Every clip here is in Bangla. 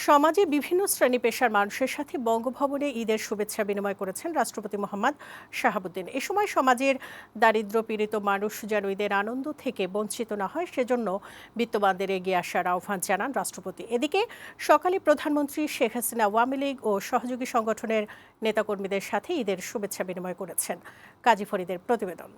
সমাজে বিভিন্ন শ্রেণী পেশার মানুষের সাথে বঙ্গভবনে ঈদের শুভেচ্ছা বিনিময় করেছেন রাষ্ট্রপতি মোহাম্মদ শাহাবুদ্দিন। এ সময় সমাজের দারিদ্র পীড়িত মানুষ যেন ঈদের আনন্দ থেকে বঞ্চিত না হয় সেজন্য বিত্তবানদের এগিয়ে আসার আহ্বান জানান রাষ্ট্রপতি। এদিকে সকালে প্রধানমন্ত্রী শেখ হাসিনা আওয়ামী লীগ ও সহযোগী সংগঠনের নেতাকর্মীদের সাথে ঈদের শুভেচ্ছা বিনিময় করেছেন। কাজী ফরিদের প্রতিবেদন।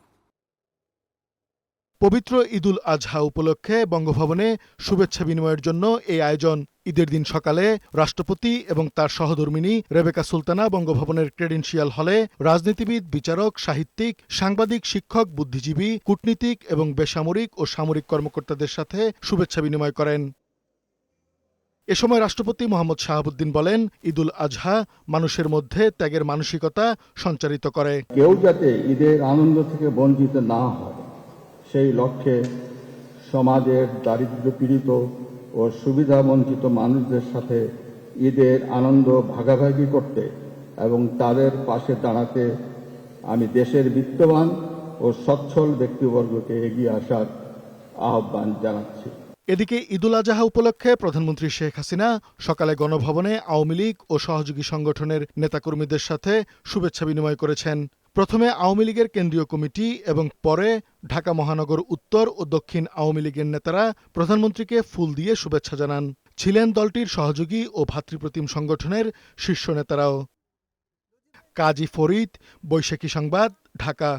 পবিত্র ঈদুল আজহা উপলক্ষে বঙ্গভবনে শুভেচ্ছা বিনিময়ের জন্য এই আয়োজন। ঈদের দিন সকালে রাষ্ট্রপতি এবং তার সহধর্মিণী রেবেকা সুলতানা বঙ্গভবনের ক্রেডেনশিয়াল হলে রাজনীতিবিদ, বিচারক, সাহিত্যিক, সাংবাদিক, শিক্ষক, বুদ্ধিজীবী, কূটনীতিক এবং বেসামরিক ও সামরিক কর্মকর্তাদের সাথে শুভেচ্ছা বিনিময় করেন। এ সময় রাষ্ট্রপতি মোহাম্মদ শাহাবুদ্দিন বলেন, ঈদুল আজহা মানুষের মধ্যে ত্যাগের মানসিকতা সঞ্চারিত করে। কেউ যাতে ঈদের আনন্দ থেকে বঞ্চিত না হয় সেই লক্ষ্যে সমাজের দারিদ্র পীড়িত ও সুবিধা বঞ্চিত মানুষদের সাথে ঈদের আনন্দ ভাগাভাগি করতে এবং তাদের পাশে দাঁড়াতে আমি দেশের বিত্তবান ও সচ্ছল ব্যক্তিবর্গকে এগিয়ে আসার আহ্বান জানাচ্ছি। এদিকে ঈদুল আজহা উপলক্ষে প্রধানমন্ত্রী শেখ হাসিনা সকালে গণভবনে আওয়ামী লীগ ও সহযোগী সংগঠনের নেতাকর্মীদের সাথে শুভেচ্ছা বিনিময় করেছেন। প্রথমে আওয়ামী লীগের কেন্দ্রীয় কমিটি এবং পরে ঢাকা মহানগর উত্তর ও দক্ষিণ আওয়ামী লীগের নেতারা প্রধানমন্ত্রীকে ফুল দিয়ে শুভেচ্ছা জানান। ছিলেন দলটির সহযোগী ও ভাতৃপ্রতিম সংগঠনের শীর্ষ নেতারাও। কাজী ফরিদ, বৈশাখী সংবাদ, ঢাকা।